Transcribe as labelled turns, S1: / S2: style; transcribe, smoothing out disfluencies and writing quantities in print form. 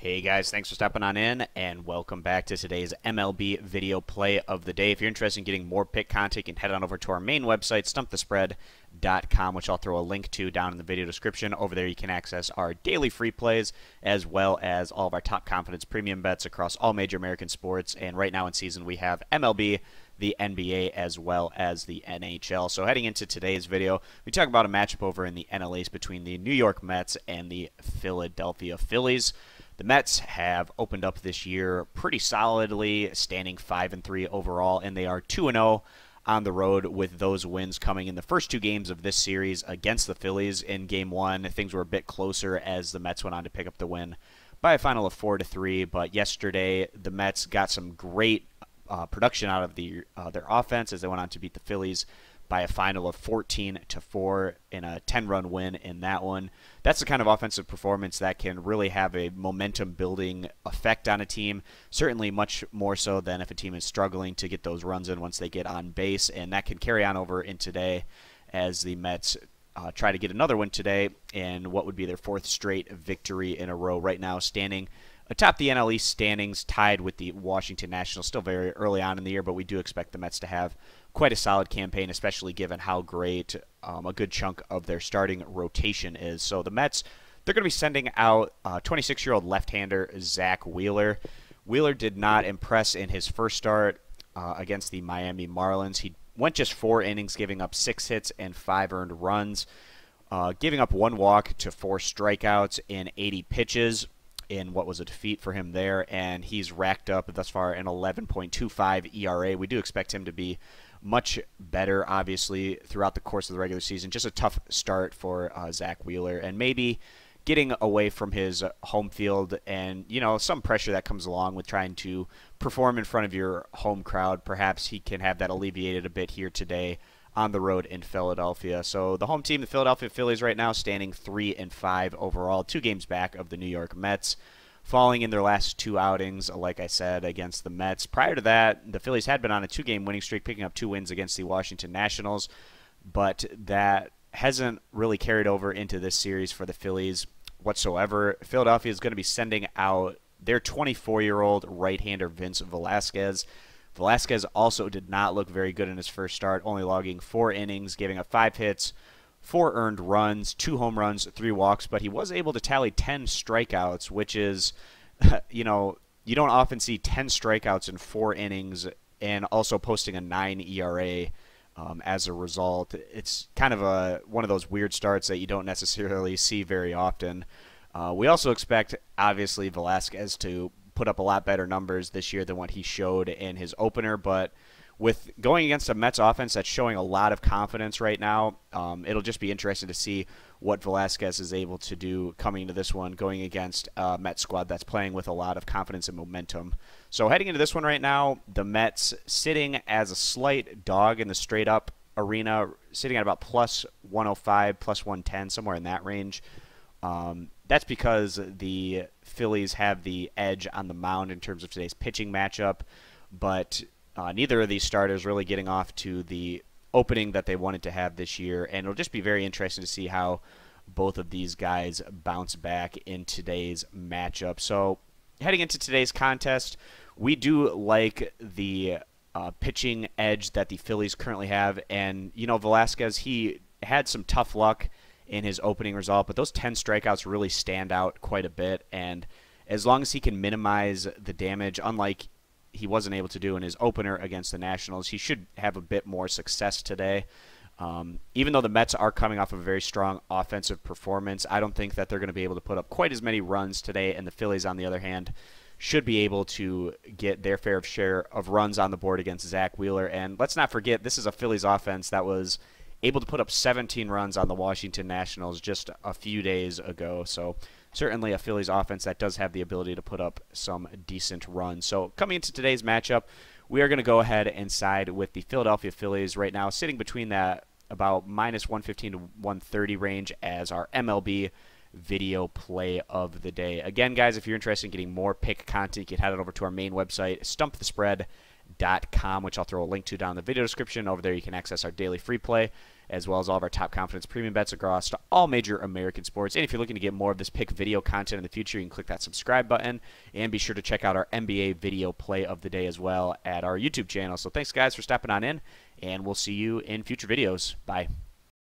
S1: Hey guys, thanks for stopping on in and welcome back to today's MLB video play of the day. If you're interested in getting more pick content, you can head on over to our main website, stumpthespread.com, which I'll throw a link to down in the video description. Over there you can access our daily free plays as well as all of our top confidence premium bets across all major American sports. And right now in season we have MLB, the NBA, as well as the NHL. So heading into today's video, we talk about a matchup over in the NL East between the New York Mets and the Philadelphia Phillies. The Mets have opened up this year pretty solidly, standing 5-3 overall, and they are 2-0 on the road, with those wins coming in the first two games of this series against the Phillies. In Game 1, things were a bit closer as the Mets went on to pick up the win by a final of 4-3. But yesterday, the Mets got some great production out of their offense as they went on to beat the Phillies by a final of 14-4 in a 10-run win in that one. That's the kind of offensive performance that can really have a momentum-building effect on a team, certainly much more so than if a team is struggling to get those runs in once they get on base, and that can carry on over in today as the Mets try to get another win today in what would be their fourth straight victory in a row. Right now standing atop the NL East standings, tied with the Washington Nationals. Still very early on in the year, but we do expect the Mets to have quite a solid campaign, especially given how great a good chunk of their starting rotation is. So the Mets, they're going to be sending out 26-year-old left-hander Zach Wheeler. Wheeler did not impress in his first start against the Miami Marlins. He went just 4 innings, giving up 6 hits and 5 earned runs, giving up 1 walk to 4 strikeouts in 80 pitches in what was a defeat for him there, and he's racked up thus far an 11.25 ERA. We do expect him to be much better, obviously, throughout the course of the regular season. Just a tough start for Zach Wheeler, and maybe getting away from his home field and, you know, some pressure that comes along with trying to perform in front of your home crowd. Perhaps he can have that alleviated a bit here today on the road in Philadelphia. So the home team, the Philadelphia Phillies, right now standing 3-5 overall, 2 games back of the New York Mets, falling in their last 2 outings, like I said, against the Mets. Prior to that, the Phillies had been on a 2-game winning streak, picking up 2 wins against the Washington Nationals, but that hasn't really carried over into this series for the Phillies whatsoever. Philadelphia is going to be sending out their 24-year-old right-hander Vince Velasquez. Velasquez also did not look very good in his first start, only logging 4 innings, giving up 5 hits, 4 earned runs, 2 home runs, 3 walks, but he was able to tally 10 strikeouts, which is, you know, you don't often see 10 strikeouts in 4 innings and also posting a 9 ERA as a result. It's kind of one of those weird starts that you don't necessarily see very often. We also expect, obviously, Velasquez to put up a lot better numbers this year than what he showed in his opener, but with going against a Mets offense that's showing a lot of confidence right now, it'll just be interesting to see what Velasquez is able to do coming into this one, going against a Mets squad that's playing with a lot of confidence and momentum. So heading into this one right now, the Mets sitting as a slight dog in the straight-up arena, sitting at about plus 105, plus 110, somewhere in that range. That's because the Phillies have the edge on the mound in terms of today's pitching matchup, but neither of these starters really getting off to the opening that they wanted to have this year, and it'll just be very interesting to see how both of these guys bounce back in today's matchup. So heading into today's contest, we do like the pitching edge that the Phillies currently have, and, you know, Velasquez, he had some tough luck in his opening result, but those 10 strikeouts really stand out quite a bit, and as long as he can minimize the damage, unlike he wasn't able to do in his opener against the Nationals, he should have a bit more success today. Even though the Mets are coming off of a very strong offensive performance, I don't think that they're going to be able to put up quite as many runs today, and the Phillies, on the other hand, should be able to get their fair share of runs on the board against Zach Wheeler. And let's not forget, this is a Phillies offense that was able to put up 17 runs on the Washington Nationals just a few days ago. So certainly a Phillies offense that does have the ability to put up some decent runs. So coming into today's matchup, we are going to go ahead and side with the Philadelphia Phillies right now, sitting between that about minus 115 to 130 range as our MLB video play of the day. Again, guys, if you're interested in getting more pick content, you can head on over to our main website, stumpthespread.com. moneyline.com, which I'll throw a link to down in the video description. Over there you can access our daily free play, as well as all of our top confidence premium bets across to all major American sports. And if you're looking to get more of this pick video content in the future, you can click that subscribe button, and be sure to check out our NBA video play of the day as well at our YouTube channel. So thanks, guys, for stepping on in, and we'll see you in future videos. Bye.